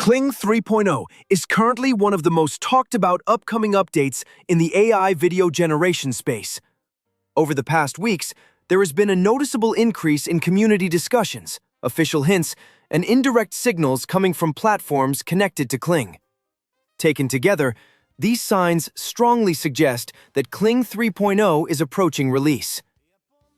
Kling 3.0 is currently one of the most talked about upcoming updates in the AI video generation space. Over the past weeks, there has been a noticeable increase in community discussions, official hints, and indirect signals coming from platforms connected to Kling. Taken together, these signs strongly suggest that Kling 3.0 is approaching release.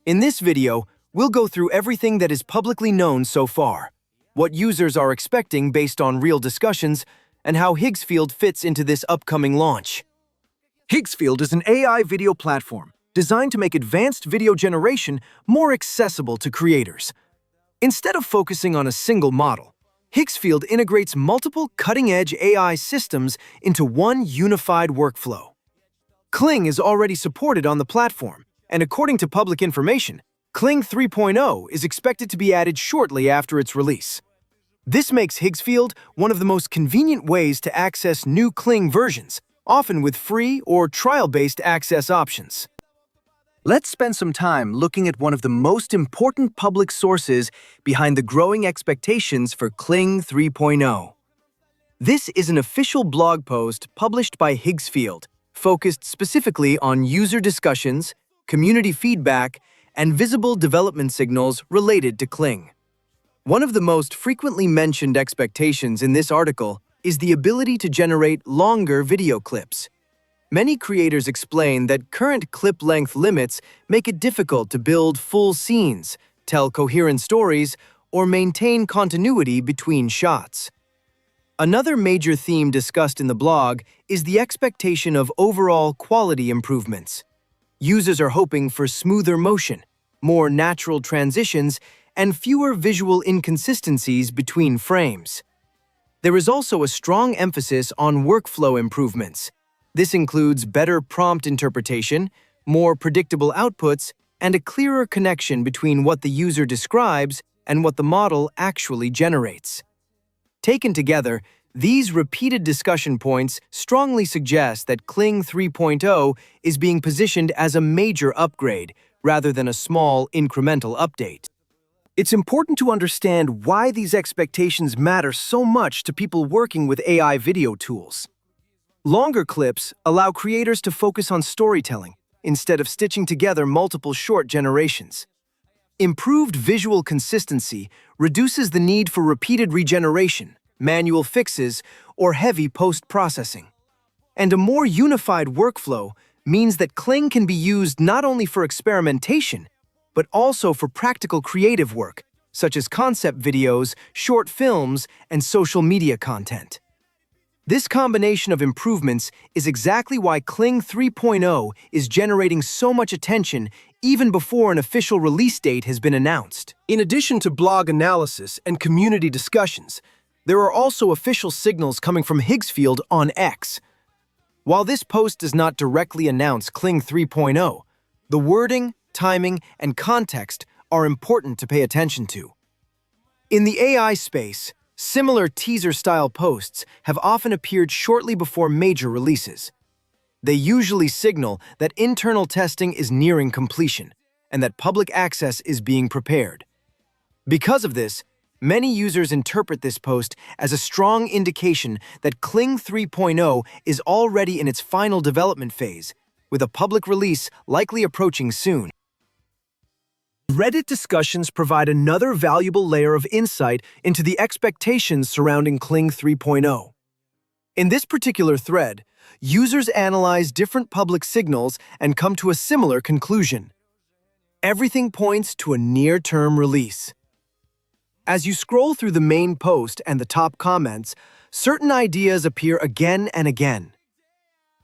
In this video, we'll go through everything that is publicly known so far, what users are expecting based on real discussions, and how Higgsfield fits into this upcoming launch. Higgsfield is an AI video platform designed to make advanced video generation more accessible to creators. Instead of focusing on a single model, Higgsfield integrates multiple cutting-edge AI systems into one unified workflow. Kling is already supported on the platform, and according to public information, Kling 3.0 is expected to be added shortly after its release. This makes Higgsfield one of the most convenient ways to access new Kling versions, often with free or trial-based access options. Let's spend some time looking at one of the most important public sources behind the growing expectations for Kling 3.0. This is an official blog post published by Higgsfield, focused specifically on user discussions, community feedback, and visible development signals related to Kling. One of the most frequently mentioned expectations in this article is the ability to generate longer video clips. Many creators explain that current clip length limits make it difficult to build full scenes, tell coherent stories, or maintain continuity between shots. Another major theme discussed in the blog is the expectation of overall quality improvements. Users are hoping for smoother motion, more natural transitions, and fewer visual inconsistencies between frames. There is also a strong emphasis on workflow improvements. This includes better prompt interpretation, more predictable outputs, and a clearer connection between what the user describes and what the model actually generates. Taken together, these repeated discussion points strongly suggest that Kling 3.0 is being positioned as a major upgrade rather than a small incremental update. It's important to understand why these expectations matter so much to people working with AI video tools. Longer clips allow creators to focus on storytelling instead of stitching together multiple short generations. Improved visual consistency reduces the need for repeated regeneration, manual fixes, or heavy post-processing. And a more unified workflow means that Kling can be used not only for experimentation, but also for practical creative work, such as concept videos, short films, and social media content. This combination of improvements is exactly why Kling 3.0 is generating so much attention even before an official release date has been announced. In addition to blog analysis and community discussions, there are also official signals coming from Higgsfield on X. While this post does not directly announce Kling 3.0, the wording, timing, and context are important to pay attention to. In the AI space, similar teaser-style posts have often appeared shortly before major releases. They usually signal that internal testing is nearing completion and that public access is being prepared. Because of this, many users interpret this post as a strong indication that Kling 3.0 is already in its final development phase, with a public release likely approaching soon. Reddit discussions provide another valuable layer of insight into the expectations surrounding Kling 3.0. In this particular thread, users analyze different public signals and come to a similar conclusion. Everything points to a near-term release. As you scroll through the main post and the top comments, certain ideas appear again and again.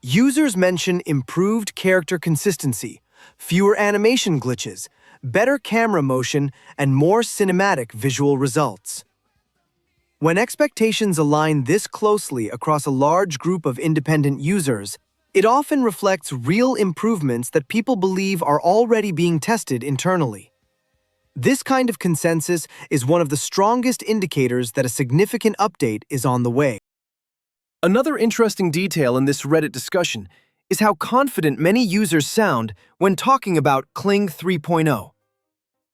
Users mention improved character consistency, fewer animation glitches, better camera motion, and more cinematic visual results. When expectations align this closely across a large group of independent users, it often reflects real improvements that people believe are already being tested internally. This kind of consensus is one of the strongest indicators that a significant update is on the way. Another interesting detail in this Reddit discussion is how confident many users sound when talking about Kling 3.0.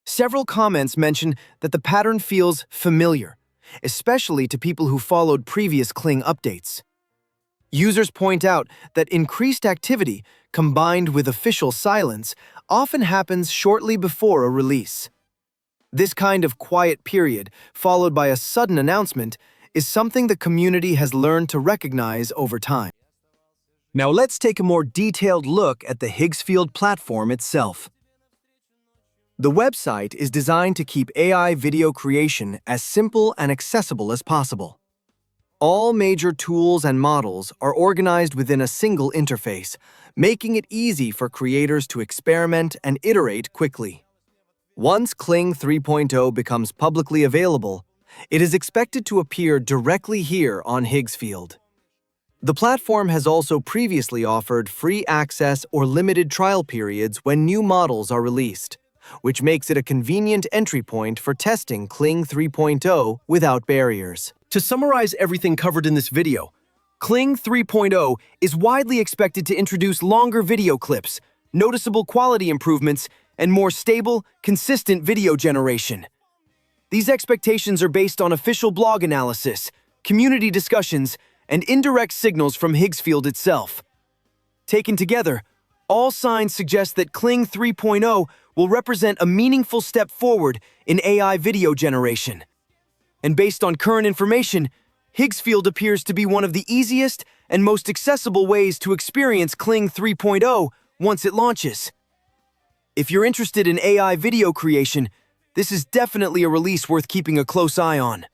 Several comments mention that the pattern feels familiar, especially to people who followed previous Kling updates. Users point out that increased activity, combined with official silence, often happens shortly before a release. This kind of quiet period, followed by a sudden announcement, is something the community has learned to recognize over time. Now let's take a more detailed look at the Higgsfield platform itself. The website is designed to keep AI video creation as simple and accessible as possible. All major tools and models are organized within a single interface, making it easy for creators to experiment and iterate quickly. Once Kling 3.0 becomes publicly available, it is expected to appear directly here on Higgsfield. The platform has also previously offered free access or limited trial periods when new models are released, which makes it a convenient entry point for testing Kling 3.0 without barriers. To summarize everything covered in this video, Kling 3.0 is widely expected to introduce longer video clips, noticeable quality improvements, and more stable, consistent video generation. These expectations are based on official blog analysis, community discussions, and indirect signals from Higgsfield itself. Taken together, all signs suggest that Kling 3.0 will represent a meaningful step forward in AI video generation. And based on current information, Higgsfield appears to be one of the easiest and most accessible ways to experience Kling 3.0 once it launches. If you're interested in AI video creation, this is definitely a release worth keeping a close eye on.